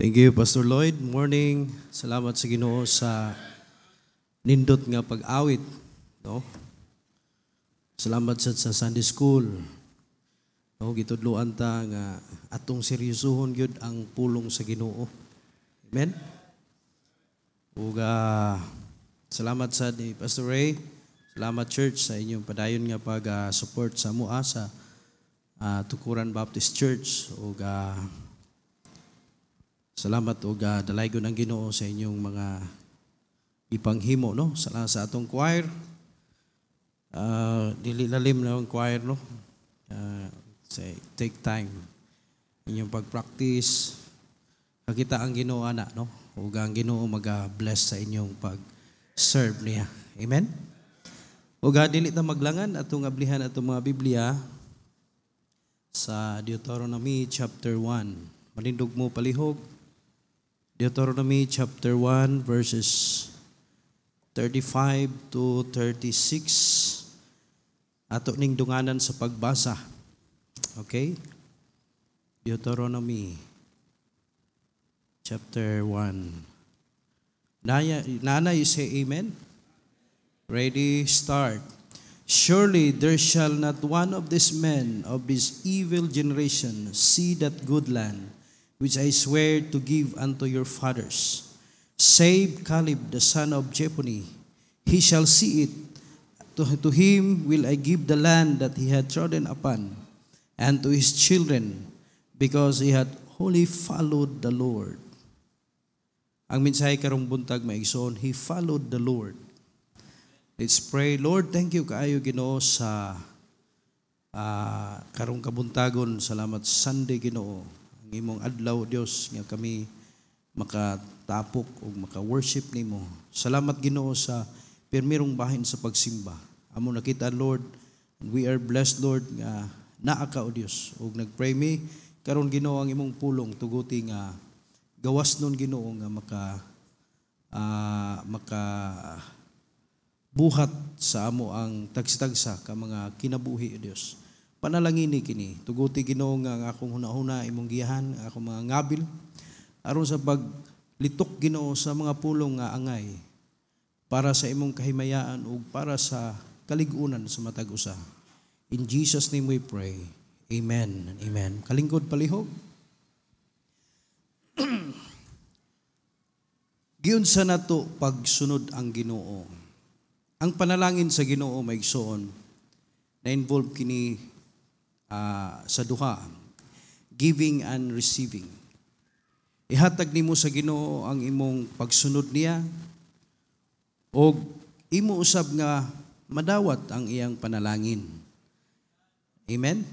Thank you, Pastor Lloyd. Morning. Salamat sa Ginoo sa nindot nga pag-awit. No? Salamat sa Sunday School. No? Gitudloan ta nga atong seryosohon gyud ang pulong sa Ginoo. Amen? Ug salamat sa ni Pastor Ray. Salamat Church sa inyong padayon nga pag-support sa mua sa Tukuran Baptist Church. Ug salamat og dalaygon ang Ginoo sa inyong mga ipanghimo, no? Sa atong choir. Dili lalim na ang choir, no? Take time inyong pag-practice. Kakita ang Ginoo ana, no? Ug ang Ginoo mag-bless sa inyong pag-serve niya. Amen. Ug dili ta maglangan atong ablihan atong mga Biblia sa Deuteronomy chapter 1. Manindog mo palihog. Deuteronomy chapter 1 verses 35 to 36. Ato ning dunganan sa pagbasa. Okay? Deuteronomy chapter 1. Nana, you say amen? Ready, start. Surely there shall not one of these men of this evil generation see that good land which I swear to give unto your fathers, save Caleb the son of Jephunneh. He shall see it. To him will I give the land that he had trodden upon, and to his children, because he had wholly followed the Lord. Ang mensahe karong buntag maigsoon, he followed the Lord. Let's pray. Lord, thank you kaayo Ginoo sa karong kabuntagon. Salamat Sunday Ginoo. Ang imong adlaw Dios nga kami makatapok o maka-worship nimo. Salamat Ginoo sa pirmirong bahin sa pagsimba. Amo nakita Lord, and we are blessed Lord nga naa ka o Dios. Ug nagpray mi karon Ginoo ang imong pulong tuguti nga gawas nun Ginoo nga maka buhat sa amo ang tagsa-tagsa ka mga kinabuhi o Dios. Panalangini kini, tuguti Ginoo nga ang akong hunahuna imong giyahan, akong mga ngabil aron sa paglitok Ginoo sa mga pulong nga angay para sa imong kahimayaan ug para sa kaligunan sa matag usa. In Jesus name we pray. Amen and amen. Kalingkod palihog. Giunsa nato pagsunod ang Ginoo. Ang panalangin sa Ginoo maigsoon na involve kini sa duha, giving and receiving. Ihatag nimo sa Ginoo ang imong pagsunod niya o imo usab nga madawat ang iyang panalangin. Amen?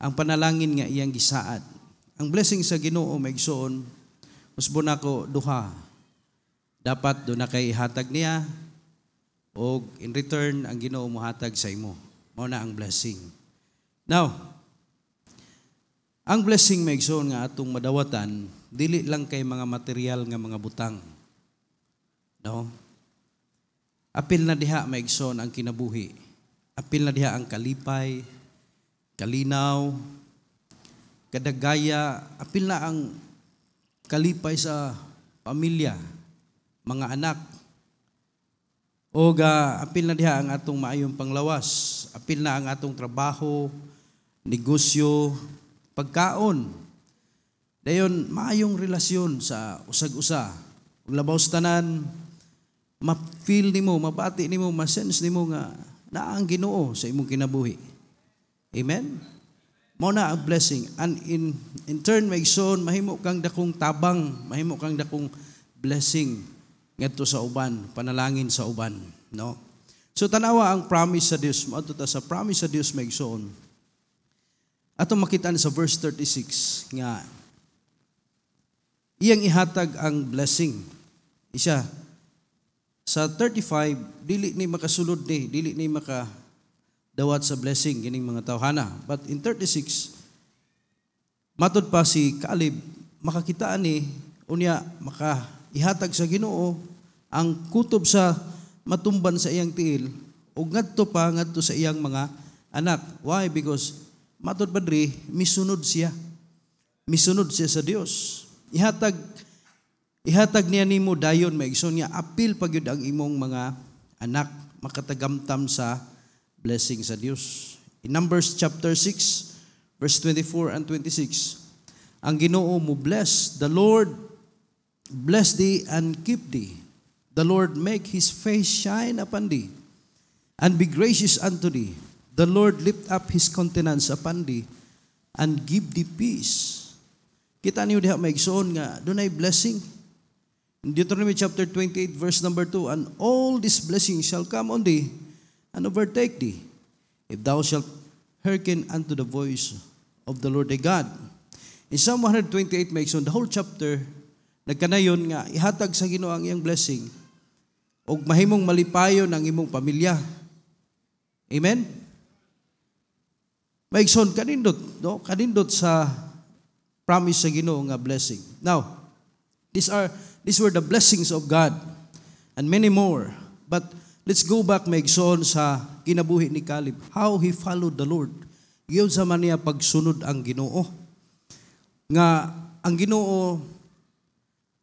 Ang panalangin nga iyang gisaad. Ang blessing sa Ginoo maigsoon, usbon nako duha. Dapat do na kay ihatag niya o in return ang Ginoo mohatag sa imo. Mao na ang blessing. Now, ang blessing maigsoon nga atong madawatan, dili lang kay mga material nga mga butang. No? Apil na diha maigsoon ang kinabuhi. Apil na diha ang kalipay, kalinaw, kadagaya, apil na ang kalipay sa pamilya, mga anak. O apil na diha ang atong maayong panglawas, apil na ang atong trabaho, negosyo, pagkaon. Dayon maayong relasyon sa usag-usa. Ug labaw sa tanan, ma-feel nimo, mabati nimo, ma-sense nimo nga naa ang Ginoo sa imong kinabuhi. Amen. Mao na ang blessing. And in turn maigsoon mahimo kang dakong tabang, mahimo kang dakong blessing ngadto sa uban, panalangin sa uban, no? So tanawa ang promise sa Dios, moadto ta sa promise sa Dios maigsoon. Atong makitaan sa verse 36 nga iyang ihatag ang blessing. Isa sa 35 dili ni makasulod ni, dili ni makadawat sa blessing kining mga tawhana. But in 36 matud pa si Caleb makakitaan ni unya ihatag sa Ginoo ang kutob sa matumban sa iyang tiil ug ngadto sa iyang mga anak. Why? Because matud badri misunod siya sa Dios. ihatag niya nimo dayon maigsoon niya apil pagyud ang imong mga anak makatagamtam sa blessing sa Dios. In Numbers chapter 6 verse 24 and 26, ang Ginoo mo bless, the Lord bless thee and keep thee. The Lord make his face shine upon thee and be gracious unto thee. The Lord lift up his countenance upon thee and give thee peace. Kita niyo diha maigsoon nga dunay blessing. In Deuteronomy chapter 28 verse number 2, and all these blessings shall come on thee and overtake thee, if thou shalt hearken unto the voice of the Lord thy God. In Psalm 128 maigsoon, the whole chapter nagkanayon nga ihatag sa Ginoo ang iyang blessing ug mahimong malipayon ang imong pamilya. Amen. Maigsoon kanindot, no? Kanindot sa promise sa Ginoo nga blessing. Now, these were the blessings of God and many more. But let's go back maigsoon sa kinabuhi ni Caleb. How he followed the Lord. Giyon sa man niya pagsunod ang Ginoo. Nga ang Ginoo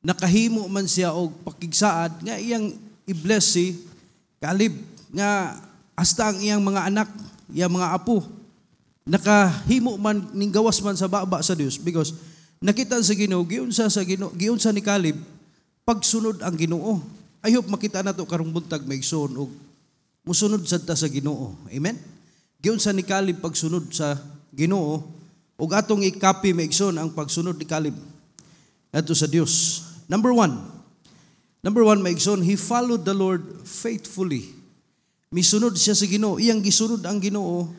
nakahimo man siya og pakigsaad nga iyang i-bless si Caleb nga hasta ang iyang mga anak, iyang mga apo nakahimo man ning gawas man sa baba sa Dios because nakita sa Ginoo giunsa ni Caleb pagsunod ang Ginoo. I hope makita nato karong buntag maigsoon og musunod sadta sa Ginoo. Amen. Giunsa ni Caleb pagsunod sa Ginoo ug atong i-copy maigsoon ang pagsunod ni Caleb adto sa Dios. Number one maigsoon, he followed the Lord faithfully. Misunod siya sa Ginoo, iyang gisunod ang Ginoo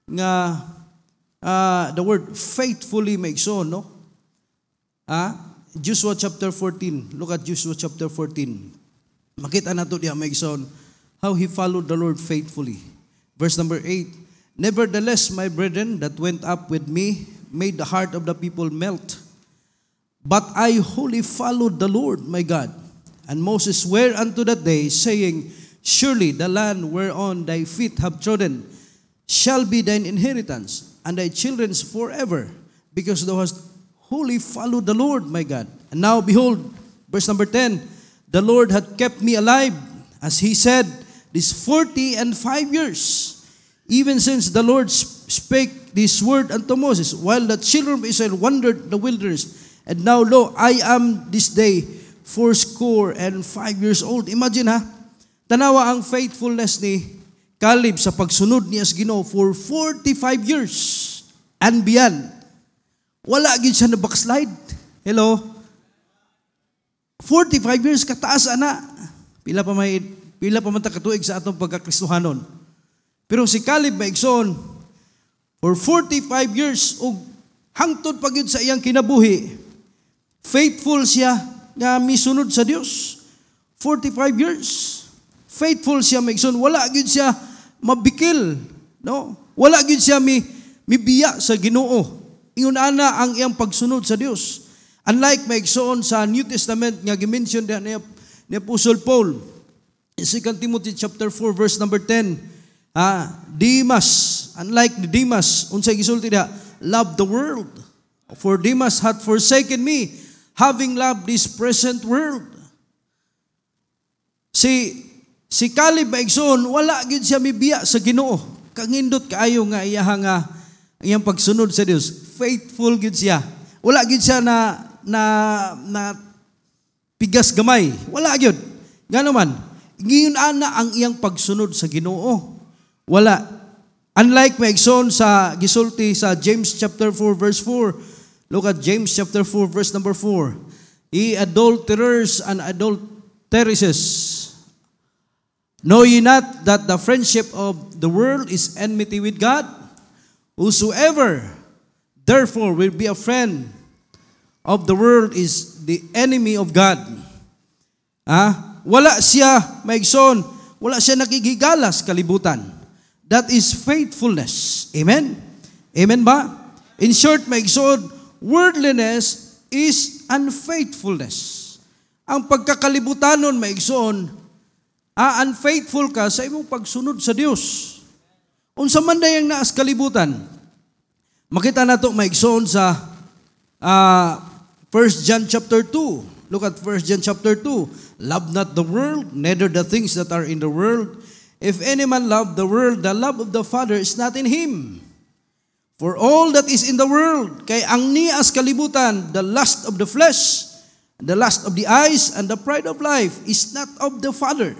nga the word faithfully maigsoon, no? Joshua chapter 14. Look at Joshua chapter 14. Makita nato diha maigsoon how he followed the Lord faithfully. Verse number 8. Nevertheless, my brethren that went up with me made the heart of the people melt. But I wholly followed the Lord my God. And Moses sware unto that day, saying, surely the land whereon thy feet have trodden shall be thine inheritance, and thy children's forever, because thou hast wholly followed the Lord my God. And now behold, verse number 10, the Lord hath kept me alive, as he said, these 45 years, even since the Lord spake this word unto Moses, while the children of Israel wandered the wilderness. And now, lo, I am this day 85 years old. Imagine ha, tanawa ang faithfulness ni Caleb sa pagsunod niya sa Ginoo for 45 years and beyond. Wala gid siya na backslide. Hello? 45 years kataas ana. Pila pa man ta katuig sa atong pagkakristohanon. Pero si Caleb maigsoon for 45 years ug hangtod pa gyud sa iyang kinabuhi, faithful siya nga misunod sa Dios. 45 years. Faithful siya maigsoon, wala gyud siya mabikil, no? Wala gyud siya mibiya sa Ginoo. Ingon ana ang iyang pagsunod sa Dios. Unlike maigsoon sa New Testament nga gi-mention ni Apostle Paul in 2 Timothy chapter 4 verse number 10, Demas, unlike ni Demas, unsay gisulti diha, love the world. For Demas hath forsaken me, having loved this present world. Si Caleb maigsoon, wala gyud siya mibiya sa Ginoo. Kangindot kaayo nga iyang pagsunod sa Dios. Faithful gyud siya. Wala gyud siya na pigas gamay. Wala gyud. Ngano man, ngayon ana ang iyang pagsunod sa Ginoo. Wala. Unlike maigsoon sa gisulti sa James chapter 4 verse 4. Look at James chapter 4 verse number 4. Ye adulterers and adulteresses, know ye not that the friendship of the world is enmity with God? Whosoever therefore will be a friend of the world is the enemy of God. Wala siya maigsoon, wala siya nakikigalas kalibutan. That is faithfulness. Amen? Amen ba? In short, maigsoon, worldliness is unfaithfulness. Ang pagkakalibutanon maigsoon, unfaithful ka sa imong pagsunod sa Dios. Unsa man dayang naas kalibutan. Makita nato maigsoon sa 1 1 John chapter 2. Look at 1 John chapter 2. Love not the world, neither the things that are in the world. If any man love the world, the love of the Father is not in him. For all that is in the world, kay ang nias kalibutan, the lust of the flesh, the lust of the eyes, and the pride of life is not of the Father,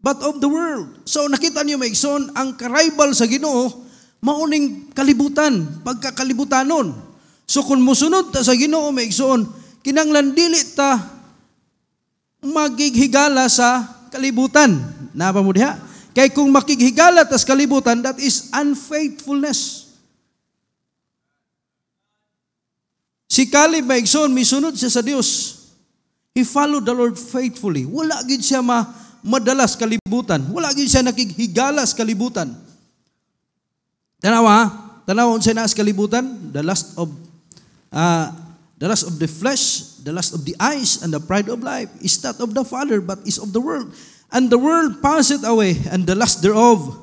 but of the world. So nakita niyo maigsoon, ang karaibal sa Ginoo, mauning kalibutan, pagkakalibutanon. So kung musunod ta sa Ginoo maigsoon, kinanglan dili ta maghigala sa kalibutan. Napa mo diha? Kay kung makighigala ta sa kalibutan, that is unfaithfulness. Si Caleb maigsoon, misunod siya sa Dios. He followed the Lord faithfully. Wala gid siya madalas kalibutan. Wala gid siya nakighigala sa kalibutan. Tanawon siya na sa kalibutan, the lust of the flesh, the lust of the eyes, and the pride of life is not of the Father, but is of the world. And the world passeth away, and the lust thereof.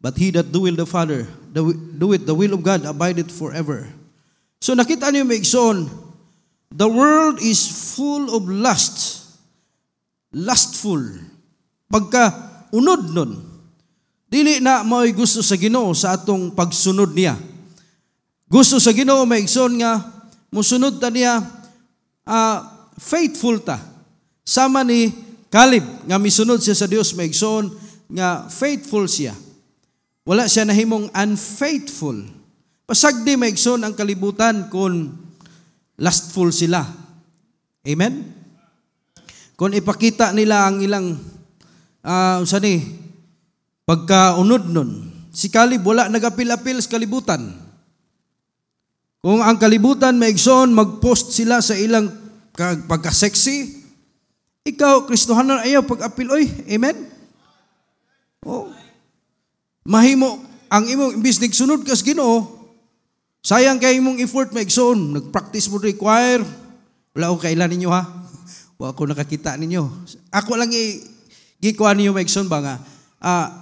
But he that doeth the Father, doeth the will of God, abideth forever. So nakita niyo maigsoon, the world is full of lust. Lustful. Pagka unod nun, dili na mao'y gusto sa Ginoo sa atong pagsunod niya. Gusto sa Ginoo maigsoon nga, musunod ta niya, faithful ta. Sama ni Caleb, nga misunod siya sa Dios maigsoon, nga faithful siya. Wala siya nahimong unfaithful. Pasagdi maigsoon ang kalibutan kung lustful sila. Amen? Kung ipakita nila ang ilang pagkaunod nun. Si Caleb wala nagapil-apil sa kalibutan. Kung ang kalibutan maigsoon, mag-post sila sa ilang pagka-sexy, ikaw, Kristohanon, ayaw pag-apil. Oy, amen? Oh. Mahimo, ang imong imbis nagsunod ka sa Ginoo, sayang kay imong effort maigsoon, nag-practice mo require. Wala ko kailan ninyo ha. Wala ko nakakita ninyo. Ako lang gikuha ninyo maigsoon ba nga,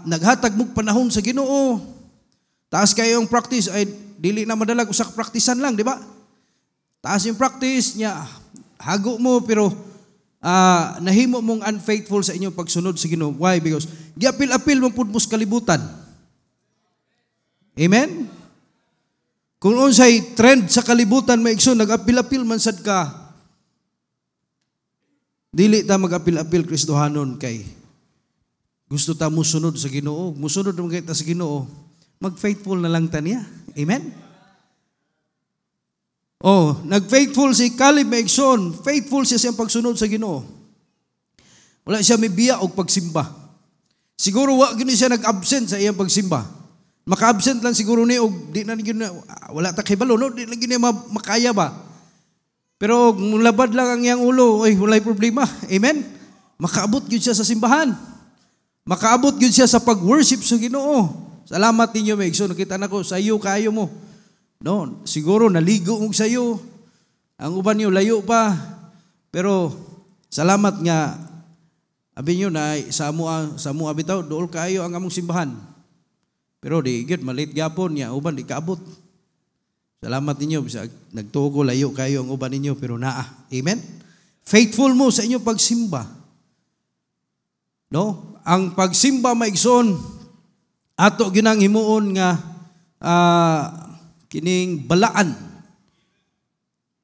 naghatag mo panahon sa Ginoo. Taas kayo yung practice, ay dili na madalag usak practicean lang, di ba? Taas yung practice niya, hago mo, pero nahimo mong unfaithful sa inyong pagsunod sa Ginoo. Why? Because giapil-apil mo pud mo sa kalibutan. Amen? Kung unsay trend sa kalibutan maigsoon, nag-apil-apil man sad ka, dili ta mag-apil-apil Kristohanon kay gusto ta musunod sa Ginoo. Musunod mo kita sa Ginoo, mag-faithful na lang ta niya. Amen? Oh, nag-faithful si Caleb maigsoon, faithful siya sa pagsunod sa Ginoo. Wala siya may biya og pagsimba. Siguro wa gini siya nag-absent sa iyang pagsimba. Maka-absent lang siguro ni og di na gina, wala ta kay balo, no? Di na gina makaya ba? Pero mulabad lang ang iyang ulo, ay walay problema. Amen? Makaabot gyud siya sa simbahan. Makaabot gyud siya sa pag-worship sa Ginoo. Salamat ninyo maigsoon, nakita nako sayo kayo mo. No, siguro naligo og sayo. Ang uban niyo layo pa. Pero salamat nga abi niyo na sa amo bitaw dool kayo ang among simbahan. Pero di gyud malit gyapon niya uban di kaabot. Salamat ninyo bisag nagtuo layo kayo ang uban ninyo pero naa. Amen. Faithful mo sa inyong pagsimba. No? Ang pagsimba maigsoon ato ginang himuon nga kining balaan.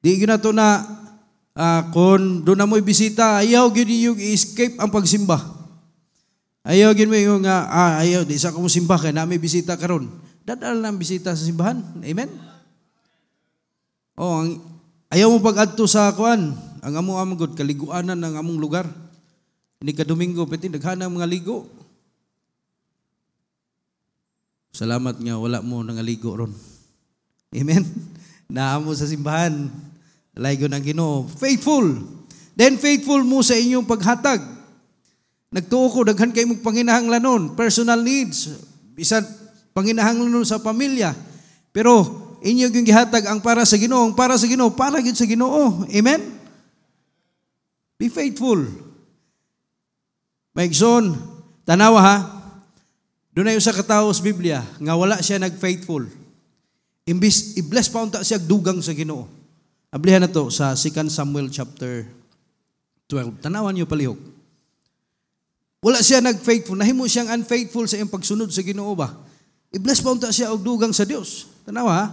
Di gyud nato na kung doon na mo'y bisita, ayaw gyud yung escape ang pagsimba. Ayaw gyud mo yung ayaw di sa ko simba kay na may bisita karon. Dadal na bisita sa simbahan. Amen. Oh, ayaw mo pag-adto sa kuan, ang among gud kaliguanan ng among lugar. Ini ka Domingo peti daghana mga ligo. Salamat nga wala mo nangaligo ron. Amen. Naamo sa simbahan. Laygo ng Ginoo. Faithful. Then faithful mo sa inyong paghatag. Nagtuo ko, daghan kayo mong panginahanglanon. Personal needs. Bisan panginahanglanon sa pamilya. Pero inyong yung gihatag ang para sa Ginoo. Ang para sa Ginoo, para yun sa Ginoo. Amen? Be faithful. Maigsoon, tanawa ha. Doon na yung sa katao sa Biblia, nga wala siya nag-faithful. Imbis, i-bless pa unta siya dugang sa Ginoo. Ablihan na to sa 2 Samuel chapter 12. Tanawan niyo palihog. Wala siya nag-faithful. Nahimo siyang unfaithful sa iyang pagsunod sa Ginoo ba? I-bless pa unta siya og dugang sa Dios. Tanawa,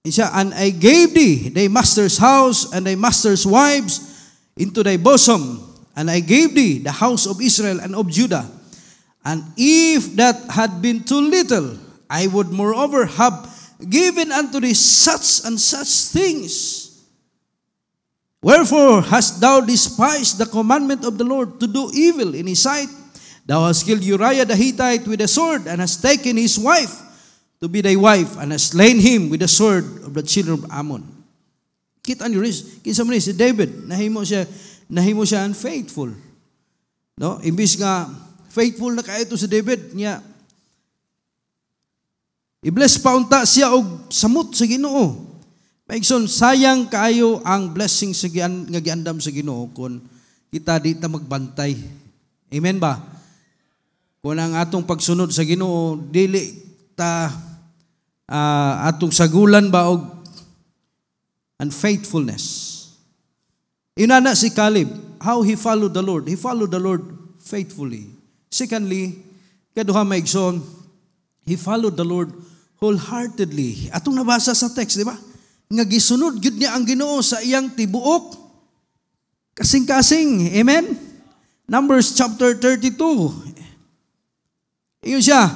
siya, and I gave thee thy master's house and thy master's wives into thy bosom, and I gave thee the house of Israel and of Judah. And if that had been too little, I would moreover have given unto thee such and such things. Wherefore hast thou despised the commandment of the Lord to do evil in his sight? Thou hast killed Uriah the Hittite with a sword, and hast taken his wife to be thy wife, and hast slain him with the sword of the children of Ammon. Kita niyo rin, kinsa man ni si David, nahimo siya unfaithful. No? Imbis nga faithful na kaito si David niya, i-bless pa unta siya og samot sa Ginoo. Maigson, sayang kaayo ang blessing sa nga giandam sa Ginoo kung kita di ta magbantay. Amen ba? Kung ang atong pagsunod sa Ginoo dili ta atong sagulan ba og unfaithfulness. Inana si Caleb, how he followed the Lord. He followed the Lord faithfully. Secondly, kaduha maigson, he followed the Lord wholeheartedly. Atong nabasa sa text, di ba? Nga gisunod gyud niya ang Ginoo sa iyang tibuok kasing-kasing. Amen? Numbers chapter 32. Iyon siya,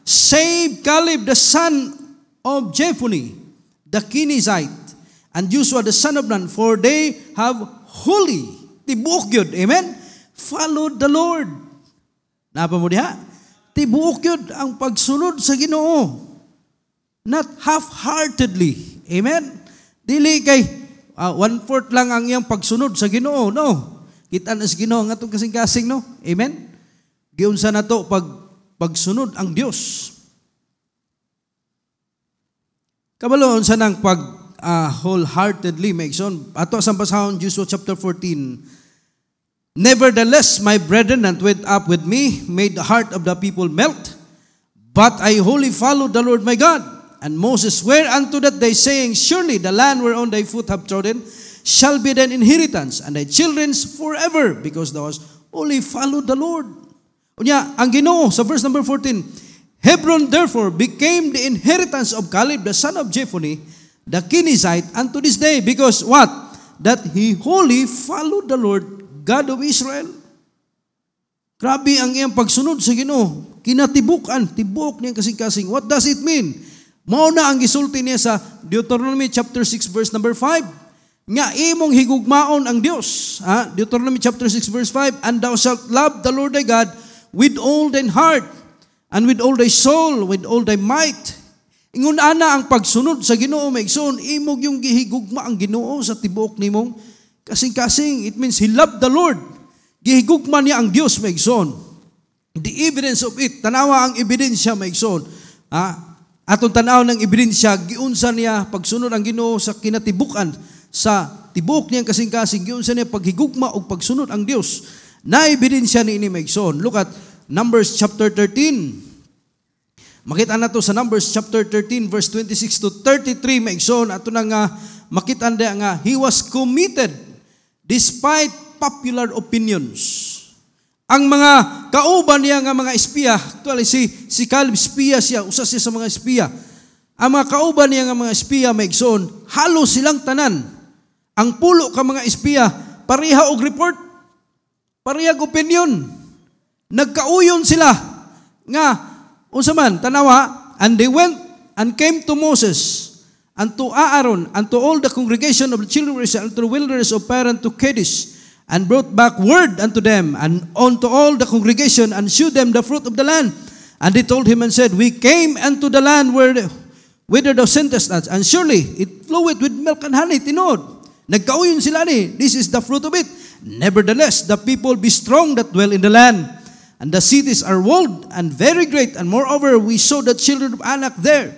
save Caleb the son of Jephunneh, the Kenizzite, and Joshua the son of Nun, for they have wholly tibuok gyud. Amen? Followed the Lord. Napa mo diha? Tibuok gyud ang pagsunod sa Ginoo. Not half-heartedly. Amen? Dili kay 1/4 lang ang iyang pagsunod sa Ginoo. No. Kita na sa Ginoo ang atong kasing-kasing, no? Amen? Giunsa na to pagsunod ang Dios. Kabalo unsa nang pag wholeheartedly maigson. Ato sa basahon Joshua chapter 14. Nevertheless, my brethren that went up with me made the heart of the people melt, but I wholly followed the Lord my God. And Moses sware unto that day, saying, surely the land whereon thy foot have trodden shall be thine inheritance, and thy children's forever, because thou hast only followed the Lord. Unya, ang Ginoo, sa verse number 14, Hebron therefore became the inheritance of Caleb, the son of Jephunneh, the Kenizzite, unto this day, because what? That he wholly followed the Lord, God of Israel. Grabe ang iyang pagsunod sa Ginoo. Kinatibukan, tibok niyang kasing-kasing. What does it mean? Mao na ang gisulti niya sa Deuteronomy chapter 6 verse number 5. Nga imong higugmaon ang Dios. Deuteronomy chapter 6 verse 5, and thou shalt love the Lord thy God with all thine heart, and with all thy soul, with all thy might. Ingon ana ang pagsunod sa Ginoo maigsoon, imong yung gihigugma ang Ginoo sa tibuok nimong kasing-kasing. It means he loved the Lord. Gihigugma niya ang Dios maigsoon. The evidence of it, tanawa ang ebidensya maigsoon. Atong tanaw ng ebidensya, giunsa niya pagsunod ang Ginoo sa kinatibukan, sa tibok niyang kasing-kasing, giunsa niya paghigugma o pagsunod ang Dios. Na ebidensya ni ini maigsoon. Look at Numbers chapter 13. Makita na to sa Numbers chapter 13 verse 26 to 33 maigsoon. Ato na nga makita na nga he was committed despite popular opinions. Ang mga kauban niya nga mga espiya, actually si Caleb espiya siya, usa siya sa mga espiya. Ang mga kauban niya nga mga espiya maigsoon, halos silang tanan. Ang pulo ka mga espiya, pareha og report, pareha og opinion. Nagkauyon sila nga unsa man tanawa, and they went and came to Moses and to Aaron and to all the congregation of the children of Israel, and to the wilderness of Paran to Kadesh, and brought back word unto them and unto all the congregation, and shewed them the fruit of the land. And they told him and said, we came unto the land whither thou sentest us, and surely it floweth with milk and honey. Tinod, nagkauyon sila ni, this is the fruit of it. Nevertheless, the people be strong that dwell in the land, and the cities are walled and very great. And moreover, we saw the children of Anak there.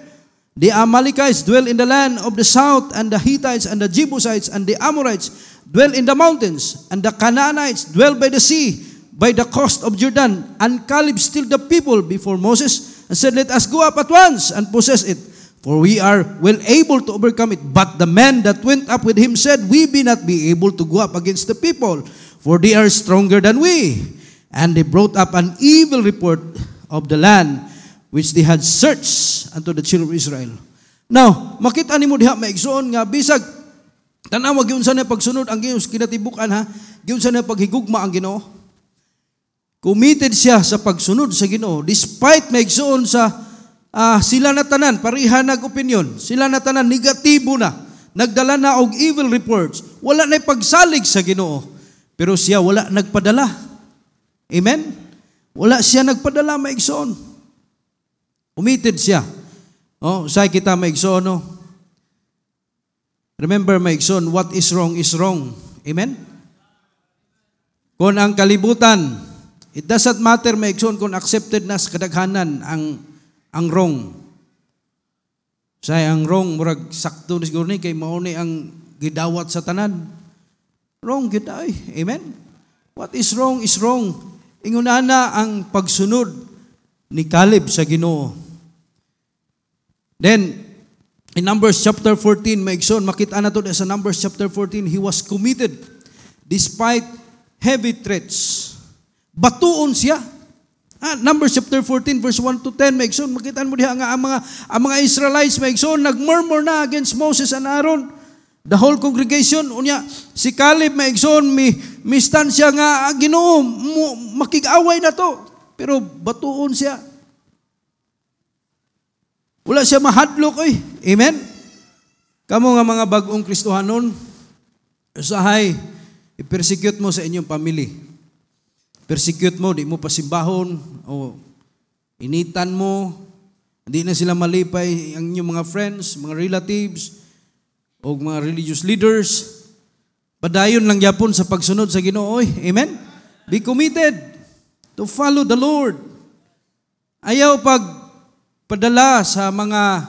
The Amalekites dwell in the land of the south, and the Hittites and the Jebusites and the Amorites dwell in the mountains, and the Canaanites dwell by the sea, by the coast of Jordan. And Caleb stilled the people before Moses, and said, let us go up at once and possess it. for we are well able to overcome it. But the men that went up with him said, we be not be able to go up against the people, for they are stronger than we. And they brought up an evil report of the land which they had searched unto the children of Israel. Now, makita nimo diha maigsoon nga bisag tanaw giunsa na pagsunod ang Ginoo kinatibukan ha, giunsa na paghigugma ang Ginoo. Committed siya sa pagsunod sa Ginoo despite maigsoon sa sila na tanan pareha nag-opinion, sila na tanan negatibo na, nagdala na og evil reports, wala na pagsalig sa Ginoo, pero siya wala nagpadala. Amen? Wala siya nagpadala maigsoon. Committed siya. Say kita maigsoon, no? Remember maigsoon, what is wrong is wrong. Amen? Kung ang kalibutan, it doesn't matter maigsoon kung accepted na sa kadaghanan ang wrong. Say ang wrong, murag sakto ni siguro ni kay mao ni ang gidawat sa tanan. Wrong gid ay. Amen? What is wrong is wrong. Ingunana ang pagsunod ni Caleb sa Ginoo. Then, in Numbers chapter 14, maigsoon, makita na to sa Numbers chapter 14, he was committed despite heavy threats. Batuon siya. Numbers chapter 14, verse 1 to 10, maigsoon, makita mo diha nga ang mga Israelites, maigsoon, nagmurmur na against Moses and Aaron. The whole congregation, unya, si Caleb, maigsoon, may stand siya nga, Ginoo, makig-away na to. Pero batuon siya. Wala siya mahadlok, eh. Amen? Kamo nga mga bagong Kristohanon, usahay, i-persecute mo sa inyong family. Persecute mo, di mo pasimbahon, o initan mo, hindi na sila malipay ang inyong mga friends, mga relatives, o mga religious leaders. Padayon lang yapon sa pagsunod sa Ginoo. Amen? Be committed to follow the Lord. Ayaw padala sa mga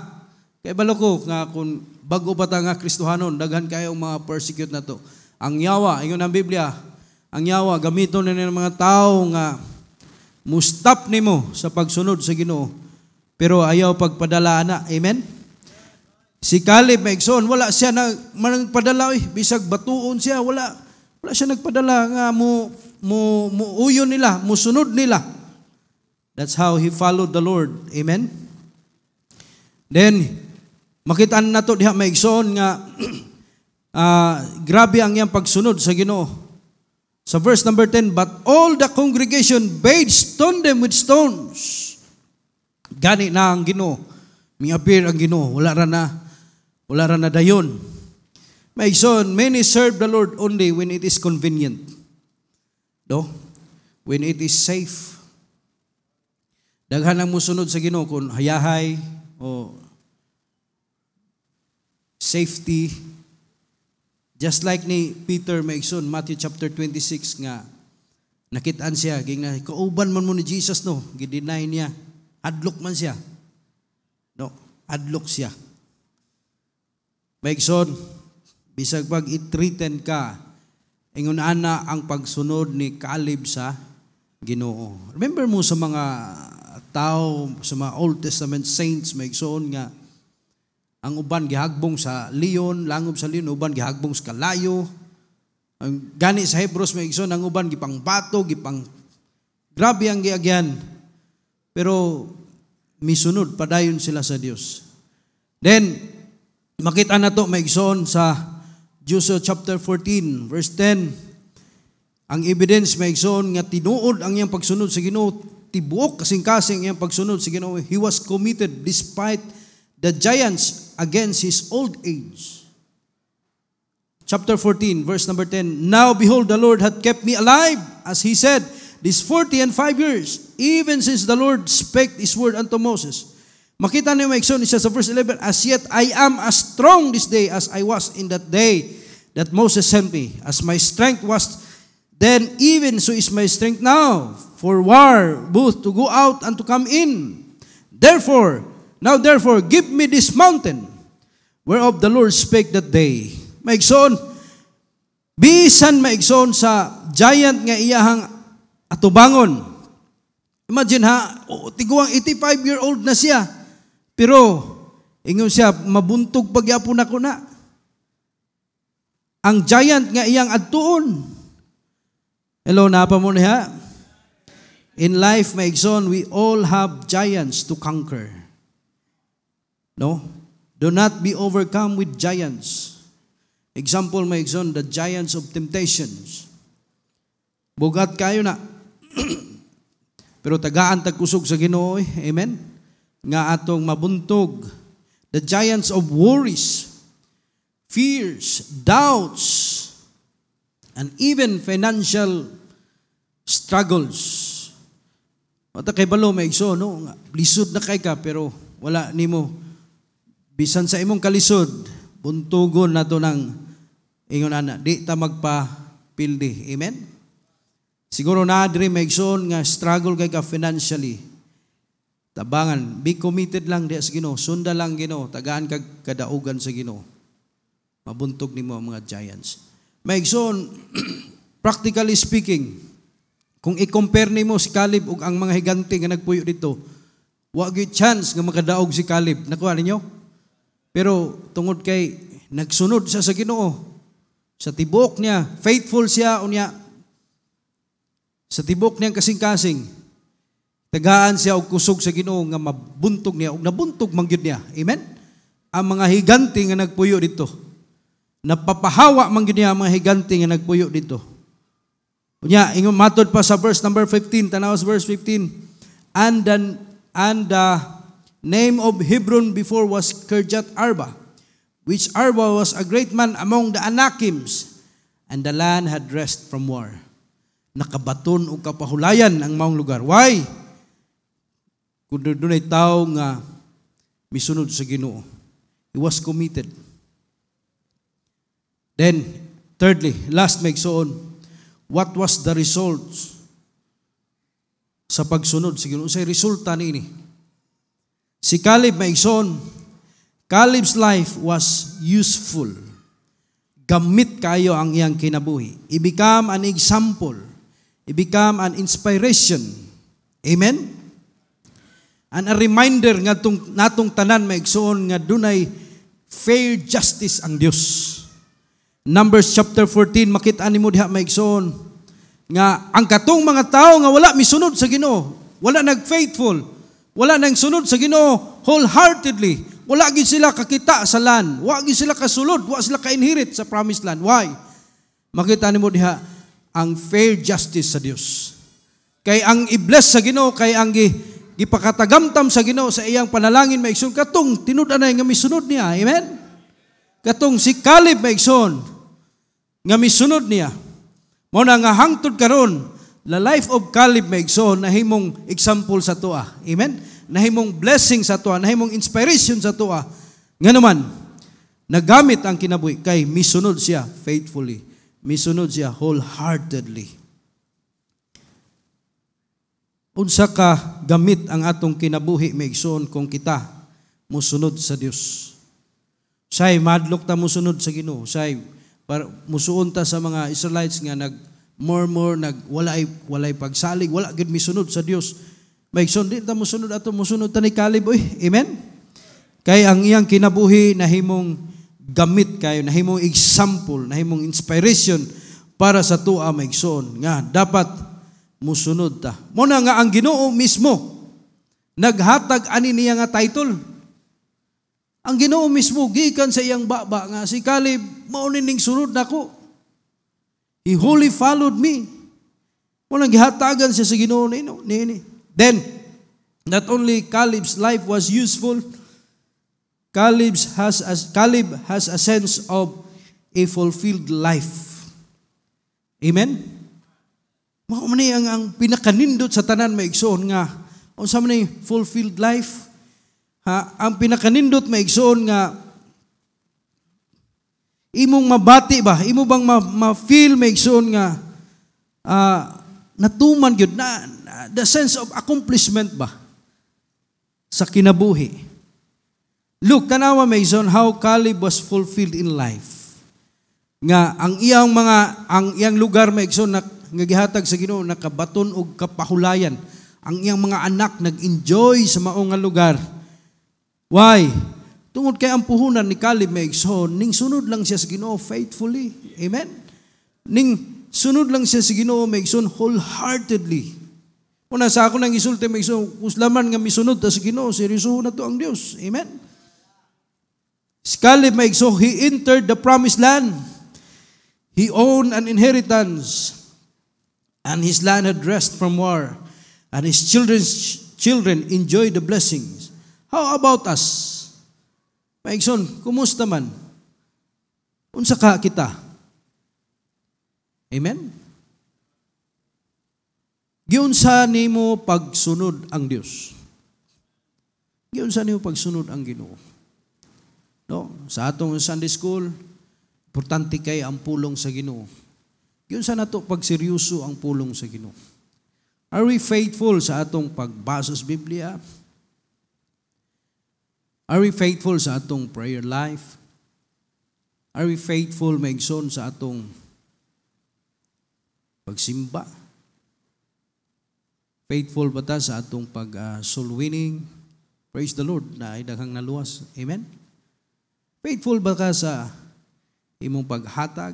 kaibalo ko nga kung bago pa ta nga Kristohanon, daghan kayo mga persecute na to. Ang yawa, ingon ang Biblia, ang yawa gamiton na ng mga tao nga mustap nimo sa pagsunod sa Ginoo, pero ayaw pagpadala na. Amen? Si Caleb maigsoon, wala siya nagpadala, bisag batuon siya, wala siya nagpadala nga uyon nila, musunod nila. That's how he followed the Lord. Amen? Then, makita na to diha maigsoon nga grabe ang iyang pagsunod sa Ginoo. Sa verse number 10, but all the congregation bade stone them with stones. Gani na ang Ginoo. Miapir ang Ginoo. Wala ra na dayon. Maigsoon, many serve the Lord only when it is convenient. No? When it is safe. Daghan ang musunod sa Ginoo kung hayahay o safety. Just like ni Peter maigsoon, Matthew chapter 26 nga nakitaan siya, gina kauban man mo ni Jesus, no, gideny niya, adlok man siya, no, adlok siya. Maigsoon, bisag pag i-threaten ka, ingon ana ang pagsunod ni Caleb sa Ginoo. Remember mo sa mga tao, sa mga Old Testament saints, maigsoon nga ang uban gihagbong sa leon, langob sa leon, uban gihagbong sa kalayo. Ang gani sa Hebrews maigsoon, ang uban gipang bato, grabe ang giagyan. Pero misunod padayon sila sa Dios. Then makita na to maigsoon sa Joshua chapter 14 verse 10. Ang evidence maigsoon nga tinuod ang iyang pagsunod sa Ginoo, tibuok kasing-kasing iyang pagsunod sa Ginoo. He was committed despite the giants against his old age. Chapter 14, verse number 10. Now behold, the Lord hath kept me alive, as he said, these 40 and 5 years, even since the Lord spake this word unto Moses. Makita niyo maigsoon siya sa verse 11, as yet I am as strong this day as I was in that day that Moses sent me. As my strength was then, even so is my strength now, for war, both to go out and to come in. Therefore, give me this mountain, whereof the Lord spake that day. Maigsoon, bisan maigsoon sa giant nga iyahang atubangon. Imagine ha, tiguang 85-year-old na siya, pero Ingon siya, mabuntog pagyapon ako na. Ang giant nga iyang adtuon. Hello, napa mo niya? In life, my son, we all have giants to conquer. No? Do not be overcome with giants. Example, my son, the giants of temptations. Bugat kayo na. Pero tagaan tagkusog sa Ginoo, amen? Nga atong mabuntog. The giants of worries, fears, doubts, and even financial struggles. Mata kay balo may igso, no? Lisod na kay ka, pero wala nimo. Bisan sa imong kalisod, buntugon na to ng ingon ana, di ta magpa-pildi. Amen? Siguro na diri may igsoon nga struggle kay ka financially. Tabangan, be committed lang di sa Ginoo, sunda lang Ginoo, tagaan kag kadaugan sa Ginoo. Mabuntog nimo ang mga giants. May igsoon, practically speaking, kung i-compare nimo si Caleb ug ang mga higante nga nagpuyo dito, wa gyud chance nga makadaog si Caleb. Nakuha ninyo? Pero tungod kay nagsunod siya sa Ginoo, sa tibok niya, faithful siya unya. Sa tibok niyang kasing-kasing, tagaan siya og kusog sa Ginoo nga mabuntog niya ug nabuntog man gyud niya. Amen? Ang mga higante nga nagpuyo dito, napapahawa man gyud niya ang mga higante nga nagpuyo dito. Unya, ingon matod pa sa verse number 15, tanawas verse 15. And the name of Hebron before was Kirjat Arba, which Arba was a great man among the Anakims, and the land had rest from war. Nakabaton o kapahulayan ang maong lugar. Why? Kung doon ay tao nga misunod sa Ginoo. He was committed. Then, thirdly, last maigsoon, what was the result sa pagsunod sa Ginoo? Sa resulta niini. Si Caleb maigsoon, Caleb's life was useful. Gamit kayo ang iyang kinabuhi. He became an example. He become an inspiration. Amen? And a reminder nga natong tanan maigsoon nga dunay fair justice ang Dios. Numbers chapter 14 makita nimo diha maigsoon nga ang katong mga tao nga wala misunod sa Ginoo, wala nagfaithful, wala nang sunod sa Ginoo wholeheartedly, wala gid sila kakita sa land, wala gid sila kasulod, wala sila ka-inherit sa promised land. Why? Makita nimo diha ang fair justice sa Dios. Kay ang i-bless sa Ginoo, kay ang gipakatagamtam sa Ginoo sa iyang panalangin maigsoon katong tinud-anay nga misunod niya. Amen? Katong si Caleb maigsoon nga misunod niya. Mao na nga hangtod karon, the life of Caleb maigsoon nahimong example sa tuwa. Amen? Nahimong blessing sa tuwa, nahimong inspiration sa tuwa. Nga naman, nagamit ang kinabuhi kay misunod siya faithfully. Misunod siya wholeheartedly. Unsa ka gamit ang atong kinabuhi maigsoon kung kita musunod sa Dios. Say madlok ta musunod sa Ginoo. Say musuon ta sa mga Israelites nga nag-murmur, walay pagsalig, wala gid misunod sa Dios. Maigsoon di ta musunod ato, musunod ta ni Caleb oy. Amen. Kay ang iyang kinabuhi nahimong gamit kayo, nahimong example, nahimong inspiration para sa tuwa maigsoon nga dapat musunod ta. Muna nga ang Ginoo mismo naghatag ani niya nga title. Ang Ginoo mismo gikan sa iyang baba nga si Caleb mao ning sunod nako. He wholly followed me. Muna gihatagan siya sa Ginoo nini. Then not only Caleb's life was useful, Caleb has a sense of a fulfilled life. Amen? Mao man ang pinakanindot sa tanan maigsoon nga unsa man fulfilled life. Ang pinakanindot maigsoon nga imong mabati ba? Imo bang ma-feel maigsoon nga natuman gyud na the sense of accomplishment ba sa kinabuhi? Look, tanawa maison how Caleb was fulfilled in life. Nga ang iyang lugar maigsoon nga gihatag sa Ginoo nakabaton og kapahulayan. Ang iyang mga anak nag-enjoy sa maong nga lugar. Why? Tungod kay ang puhunan ni Caleb maigsoon, ning sunod lang siya sa Ginoo faithfully. Amen? Ning sunod lang siya sa Ginoo maigsoon wholeheartedly. Una sa ako nang isulti maigsoon, uslaman nga misunod ta sa Ginoo, seryosohon na to ang Dios. Amen? Si Caleb maigsoon, he entered the promised land. He owned an inheritance, and his land had rest from war, and his children enjoyed the blessings. How about us? Maigsoon, kumusta man? Unsa ka kita? Amen? Giunsa nimo pagsunod ang Dios? Giunsa nimo pagsunod ang Ginoo? No, sa atong Sunday school, importante kay ang pulong sa Ginoo. Giunsa nato pagseryoso ang pulong sa Ginoo? Are we faithful sa atong pagbasa sa Biblia? Are we faithful sa atong prayer life? Are we faithful maigsoon sa atong pagsimba? Faithful ba ta sa atong soul winning? Praise the Lord na ay daghang naluwas. Amen? Faithful ba ka sa imong paghatag?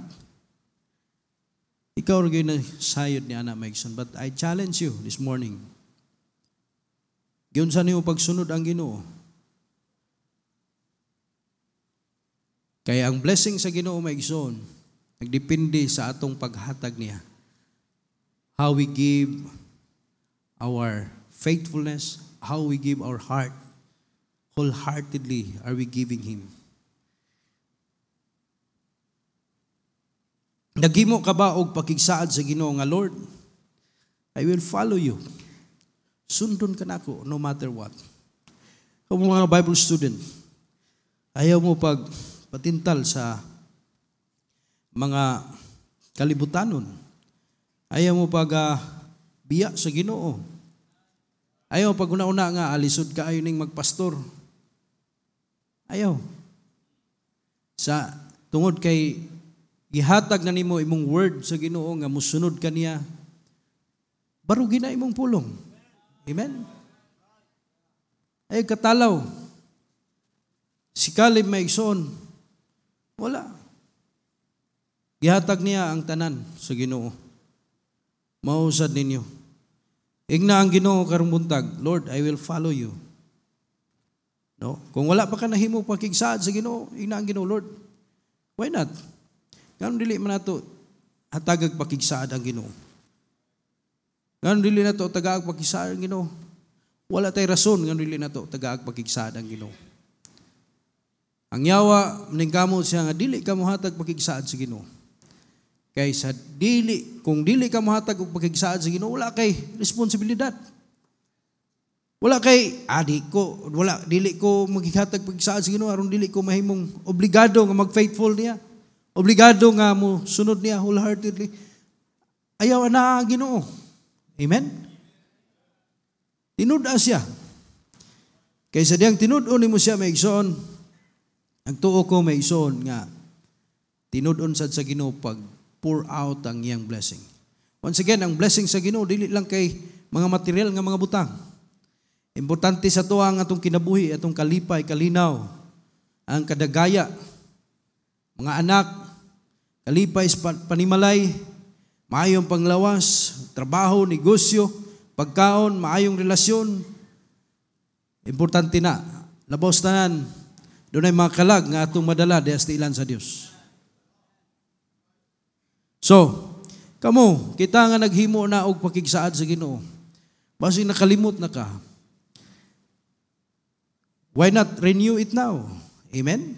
Ikaw rin yung nasayod ni Ana Maigsoon. But I challenge you this morning. Giyon sa niyo pagsunod ang Ginoo. Kaya ang blessing sa Ginoo Maigsoon, nagdepende sa atong paghatag niya. How we give our faithfulness, how we give our heart, wholeheartedly are we giving Him. Naghimo ka ba og pakigsaad sa Ginoo nga, Lord, I will follow you. Sundon ka nako no matter what. Kung mga Bible student, ayaw mo patintal sa mga kalibutanon. Ayaw mo biya sa Ginoo. Ayaw pag una-una nga alisod ka ayo ning magpastor. Ayaw. Sa tungod kay gihatag na nimo imong word sa Ginoo nga musunod kaniya, barugi na imong pulong. Amen. Ay katalaw. Si Caleb Maigsoon, wala. Gihatag niya ang tanan sa Ginoo. Mausad ninyo. Igna ang Ginoo karong buntag, Lord, I will follow you. No? Kung wala pa ka nahimo pakigsaad sa Ginoo, igna ang Ginoo, Lord, why not? Ganun dili man nato hatagag pakigsaad ang Ginoo. Ganun dili nato tagaag pakigsaad ang Ginoo. Wala tay rason ganun dili nato tagaag pakigsaad ang Ginoo. Ang yawa maningkamot siya nga dili ka mohatag pakigsaad sa Ginoo. Kay sa kung dili ka mohatag og pakigsaad sa Ginoo, wala kay responsibilidad. Wala kay dili ko maghatag pakigsaad sa Ginoo aron dili ko mahimong obligado nga mag-faithful niya. Obligado nga mo sunod niya wholeheartedly. Ayaw na ang Ginoo. Amen. Tinud-a siya. Kay sa diyang tinud-on nimo siya Maigsoon, nagtuo ko Maigsoon nga tinud-on sad sa Ginoo pag pour out ang iyang blessing. Once again, ang blessing sa Ginoo dili lang kay mga material nga mga butang. Importante sa tuwa ang atong kinabuhi, atong kalipay, kalinaw, ang kadagaya, mga anak, kalipay sa panimalay, maayong panglawas, trabaho, negosyo, pagkaon, maayong relasyon. Importante na, labaw tanan, doon ay mga kalag nga atong madala diyas ilan sa Dios. So, kamo, kita nga naghimo na og pakigsaad sa Ginoo. Basi nakalimot na ka. Why not renew it now? Amen?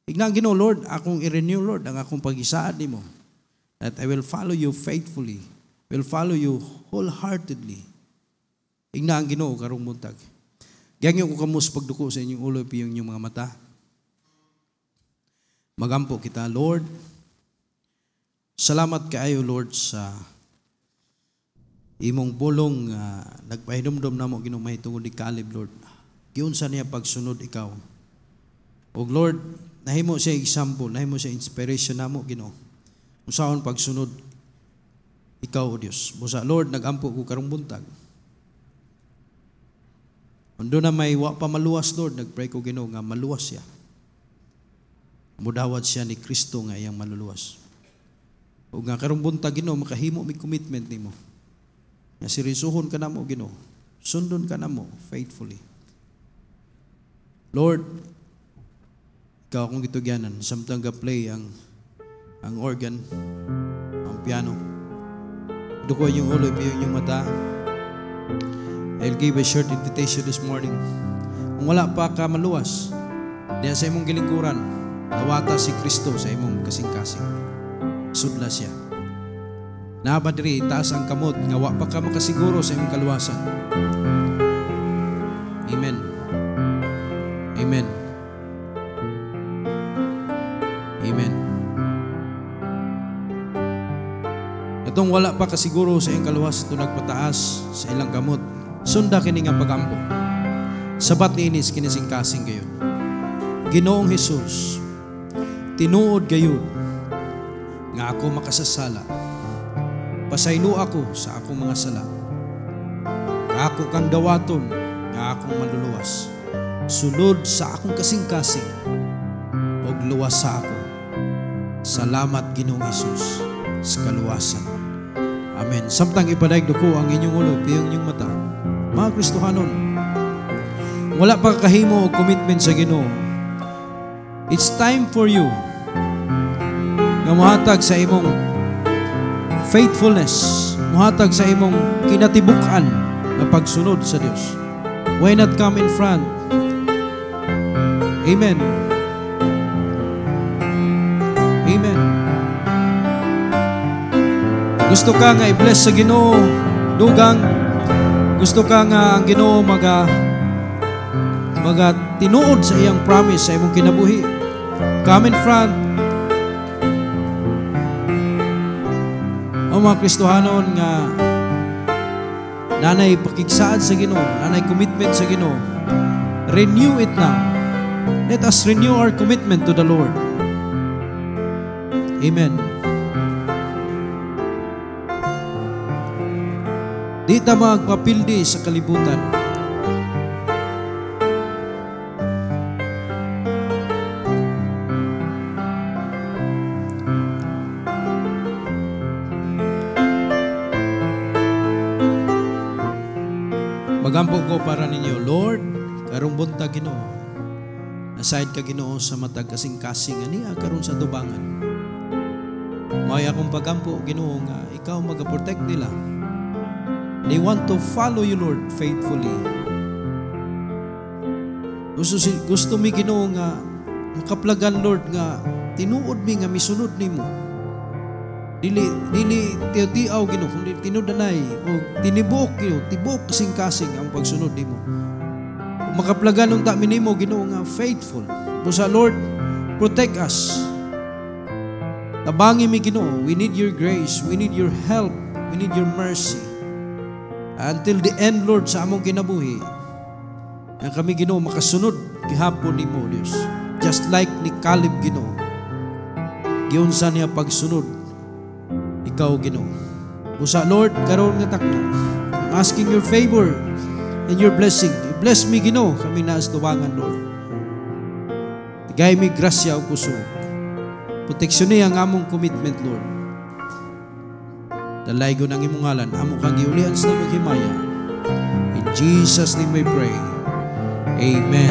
Ignang Ginoo, Lord, akong i-renew, Lord, ang akong pag-isaad nimo. That I will follow you faithfully. Will follow you wholeheartedly. Ignang Ginoo, karong buntag. Gangyo ko kamus pagduko sa inyong ulo, piyong inyong mga mata. Magampo kita, Lord. Salamat kaayo, Lord, sa imong bulong nagpahinumdum na mo Ginoo mahitungod ni Caleb, Lord. Giunsa niya pagsunod ikaw. O Lord, nahimo siya example, nahimo siya inspiration namo Ginoo. Usaon pagsunod ikaw, O Dios. Busa Lord, nagampo ko karong buntag. Undo na may wa pa maluwas, Lord, nagpray ko Ginoo nga maluwas siya. Mudawat siya ni Kristo nga iyang maluluwas. O nga karong buntag Ginoo makahimo mi commitment nimo. Nga seryosohon ka namo Ginoo. Sundon ka namo faithfully. Lord, ikaw akong gitugyanan samtang ga-play ang organ, ang piano. Duko yung ulo, ipiyon yung mata. I'll give a short invitation this morning. Kung wala pa ka maluwas, diya sa imong gilingkuran, nawata si Kristo sa imong kasing-kasing. Sudla siya. Nabadri, taas ang kamot, nga wa pa ka makasiguro sa imong kaluwasan. Amen. Amen. Amen. Itong wala pa kasiguro sa iyong kaluwas, ito nagpataas sa ilang kamot. Sunda kini nga pagampo. Sabat ni inis kinising-kasing gayon. Ginoong Hesus, tinuod gayon nga ako makasasala. Pasaylo ako sa akong mga sala. Nga ako kang dawaton, nga akong maluluwas. Sulod sa akong kasing-kasing, og luwas sa ako. Salamat Ginoong Hesus sa kaluwasan. Amen. Samtang ipadayag ko ang inyong ulo, piyong inyong mata. Mga Kristohanon, wala pa kahimo o commitment sa Ginoo. It's time for you nga muhatag sa imong faithfulness, muhatag sa imong kinatibuk-an na pagsunod sa Dios. Why not come in front? Amen. Amen. Gusto ka nga i-bless sa Ginoo, dugang. Gusto ka nga ang Ginoo tinuod sa iyang promise sa imong kinabuhi. Come in front. O mga Kristohanon nga nanay pakigsaad sa Ginoo, nanay commitment sa Ginoo. Renew it now. Let us renew our commitment to the Lord. Amen. Di ta magpapildi sa kalibutan. Magampo ko para ninyo, Lord, karong buntag Ginoo. Aside ka Ginoo sa matag kasing-kasing ani karon sa tubangan. May akong pagampo Ginoo nga ikaw magaprotect nila. They want to follow you, Lord, faithfully. Gusto mi Ginoo nga makaplagan, Lord, nga tinuod mi nga misunod nimo. Dili tiyaw Ginoo, kundi tinudanay o tinibok Ginoo, tibok kasing-kasing ang pagsunod nimo. Makaplagan unta mi nimo Ginoo nga faithful. Busa Lord, protect us. Tabangi mi Ginoo, we need your grace, we need your help, we need your mercy. Until the end, Lord, sa among kinabuhi, ang kami Ginoo makasunod gihapon nimo, Dios. Just like ni Caleb Ginoo, giunsa niya pagsunod ikaw Ginoo. Busa Lord, karon nga takno, I'm asking your favor and your blessing. Bless me Ginoo, kami naas tubangan, Lord. Tigay mi grasya o kusog. Proteksyon niya ang among commitment, Lord. Dalay ko ng imong ngalan, amo kang giulian sa maghimaya. In Jesus' name we pray. Amen.